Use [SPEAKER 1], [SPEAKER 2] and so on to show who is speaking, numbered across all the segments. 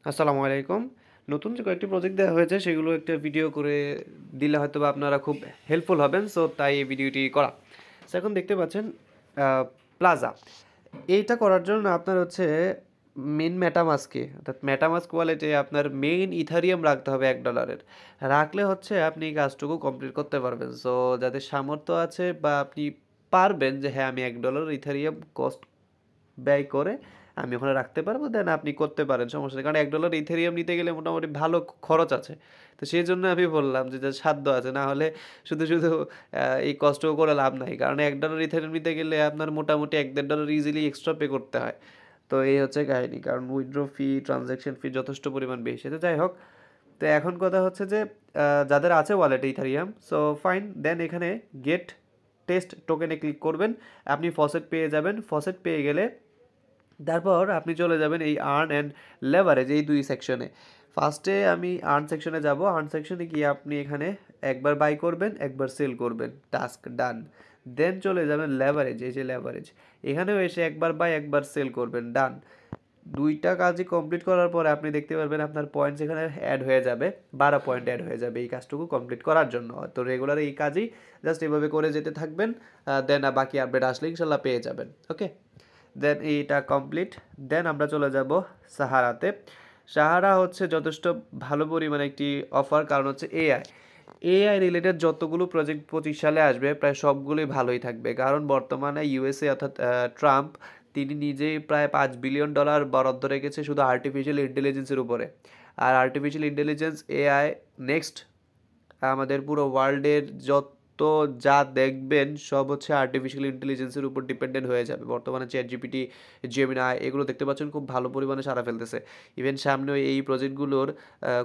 [SPEAKER 1] আসসালামু আলাইকুম। নতুন যে কয়েকটি প্রজেক্ট দেওয়া হয়েছে সেগুলো একটা ভিডিও করে দিলে হয়তোবা আপনারা খুব হেল্পফুল হবেন। সো তাই এই ভিডিওটি করা। সো এখন দেখতে পাচ্ছেন প্লাজা। এইটা করার জন্য আপনার হচ্ছে মেইন মেটামাস্কে অর্থাৎ মেটামাস্ক ওয়ালেটে আপনার মেইন ইথারিয়াম রাখতে হবে $1 রাখলে হচ্ছে আপনি এই কাজটুকু কমপ্লিট করতে পারবেন। সো যাদের সামর্থ্য আছে বা আপনি পারবেন যে হ্যাঁ আমি $1 ইথারিয়াম কস্ট ব্যয় করে আমি ওখানে রাখতে পারবো, দেন আপনি করতে পারেন, সমস্যা নেই। কারণ $1 ইথেরিয়াম নিতে গেলে মোটামুটি ভালো খরচ আছে। তো সেই জন্য আমি বললাম যে যার সাধ্য আছে, না হলে শুধু শুধু এই কষ্ট করে লাভ নাই। কারণ $1 ইথেরিয়াম নিতে গেলে আপনার মোটামুটি $1-1.5 ইজিলি এক্সট্রা পে করতে হয়। তো এই হচ্ছে কাহিনী, কারণ উইথড্র ফি, ট্রানজ্যাকশন ফি যথেষ্ট পরিমাণ বেশি। তো যাই হোক, তো এখন কথা হচ্ছে যে যাদের আছে ওয়ালেটে ইথারিয়াম, সো ফাইন, দেন এখানে গেট টেস্ট টোকেনে ক্লিক করবেন। আপনি ফসেট পেয়ে যাবেন। ফসেট পেয়ে গেলে তারপর আপনি চলে যাবেন এই আর্ন অ্যান্ড লেভারেজ এই দুই সেকশনে। ফার্স্টে আমি আর্ন সেকশনে যাব। আর্ন সেকশনে গিয়ে আপনি এখানে একবার বাই করবেন, একবার সেল করবেন, টাস্ক ডান। দেন চলে যাবেন লেভারেজ, এই যে লেভারেজ, এখানেও এসে একবার বাই একবার সেল করবেন, ডান। দুইটা কাজই কমপ্লিট করার পরে আপনি দেখতে পারবেন আপনার পয়েন্টস এখানে অ্যাড হয়ে যাবে, 12 পয়েন্ট অ্যাড হয়ে যাবে এই কাজটুকু কমপ্লিট করার জন্য। তো রেগুলার এই কাজই জাস্ট এভাবে করে যেতে থাকবেন, দেন বাকি আপডেট আসলে ইনশাল্লাহ পেয়ে যাবেন। ওকে, দেন এইটা কমপ্লিট। দেন আমরা চলে যাব সাহারাতে। সাহারা হচ্ছে যথেষ্ট ভালো পরিমাণে একটি অফার, কারণ হচ্ছে এআই রিলেটেড যতগুলো প্রজেক্ট 25 সালে আসবে প্রায় সবগুলোই ভালোই থাকবে। কারণ বর্তমানে ইউএসএ অর্থাৎ ট্রাম্প তিনি নিজেই প্রায় $5 বিলিয়ন বরাদ্দ রেখেছে শুধু আর্টিফিশিয়াল ইন্টেলিজেন্সের উপরে। আর আর্টিফিশিয়াল ইন্টেলিজেন্স এআই নেক্সট আমাদের পুরো ওয়ার্ল্ডের যত যা দেখবেন সব হচ্ছে আর্টিফিশিয়াল ইন্টেলিজেন্সের উপর ডিপেন্ডেন্ট হয়ে যাবে। বর্তমানে চ্যাট জিপিটি, জেমিনাই এগুলো দেখতে পাচ্ছেন খুব ভালো পরিমাণে সাড়া ফেলতেছে। ইভেন সামনেও এই প্রজেক্টগুলোর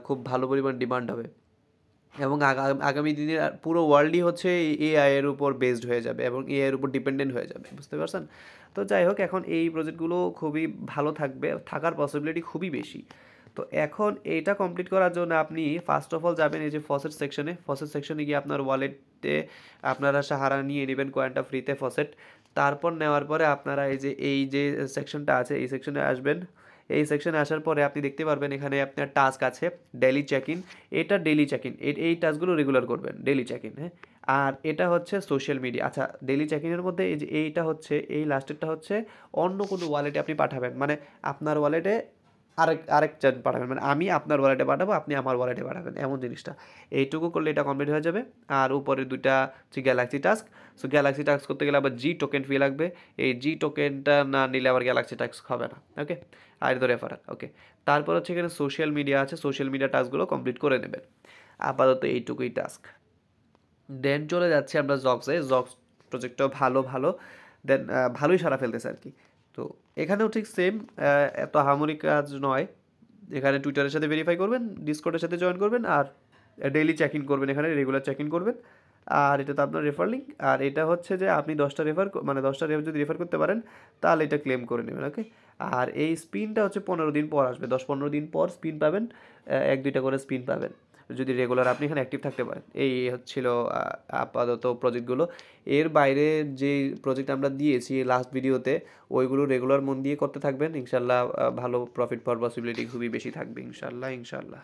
[SPEAKER 1] খুব ভালো পরিমাণ ডিমান্ড হবে এবং আগামী দিনে পুরো ওয়ার্ল্ডই হচ্ছে এআই এর উপর বেসড হয়ে যাবে এবং এআই এর উপর ডিপেন্ডেন্ট হয়ে যাবে, বুঝতে পারছেন? তো যাই হোক, এখন এই প্রজেক্টগুলো খুবই ভালো থাকবে, থাকার পসিবিলিটি খুবই বেশি। তো এখন এইটা কমপ্লিট করার জন্য আপনি ফার্স্ট অফ অল যাবেন এই যে ফসেট সেকশনে। ফসেট সেকশনে গিয়ে আপনার ওয়ালেটে আপনারা সাহারা নিয়ে নেবেন কয়েনটা ফ্রিতে ফসেট। তারপর নেওয়ার পরে আপনারা এই যে সেকশনটা আছে এই সেকশনে আসবেন। এই সেকশনে আসার পরে আপনি দেখতে পারবেন এখানে আপনার টাস্ক আছে ডেইলি চেক ইন। এটা ডেইলি চেক ইন, এই টাস্কগুলো রেগুলার করবেন, ডেইলি চেক ইন, হ্যাঁ। আর এটা হচ্ছে সোশ্যাল মিডিয়া। আচ্ছা, ডেইলি চেক ইনের মধ্যে এই যে এইটা হচ্ছে, এই লাস্টেরটা হচ্ছে অন্য কোনো ওয়ালেটে আপনি পাঠাবেন, মানে আপনার ওয়ালেটে আরেকজন পাঠাবেন, মানে আমি আপনার ওয়ালেটে পাঠাবো, আপনি আমার ওয়ালেটে পাঠাবেন, এমন জিনিসটা। এইটুকু করলে এটা কমপ্লিট হয়ে যাবে। আর উপরে দুইটা হচ্ছে Galaxy task. So Galaxy task করতে গেলে আবার জি টোকেন ফি লাগবে। এই জি টোকেনটা না নিলে আবার গ্যালাক্সি টাস্ক হবে না। ওকে, আর তো রেফারেল। ওকে, তারপর হচ্ছে এখানে সোশ্যাল মিডিয়া আছে, সোশ্যাল মিডিয়া টাস্কগুলো কমপ্লিট করে নেবেন। আপাতত এইটুকুই টাস্ক। দেন চলে যাচ্ছি আমরা জবসে। জবস প্রজেক্টটাও ভালো দেন ভালোই সারা ফেলতেছে আর কি। তো এখানেও ঠিক সেম, এত আহামরি কাজ নয়। এখানে টুইটারের সাথে ভেরিফাই করবেন, ডিসকর্ডের সাথে জয়েন করবেন, আর ডেইলি চেক ইন করবেন, এখানে রেগুলার চেক ইন করবেন। আর এটা তো আপনার রেফার লিঙ্ক। আর এটা হচ্ছে যে আপনি 10টা রেফার, মানে 10টা যদি রেফার করতে পারেন তাহলে এটা ক্লেম করে নেবেন। ওকে, আর এই স্পিনটা হচ্ছে 15 দিন পর আসবে, 10-15 দিন পর স্পিন পাবেন, 1-2টা করে স্পিন পাবেন যদি রেগুলার আপনি এখানে অ্যাক্টিভ থাকতে পারেন। এই হচ্ছিল আপাতত প্রজেক্টগুলো। এর বাইরে যে প্রজেক্ট আমরা দিয়েছি লাস্ট ভিডিওতে, ওইগুলো রেগুলার মন দিয়ে করতে থাকবেন, ইনশাল্লাহ ভালো প্রফিট পাওয়ার পসিবিলিটি খুবই বেশি থাকবে, ইনশাল্লাহ।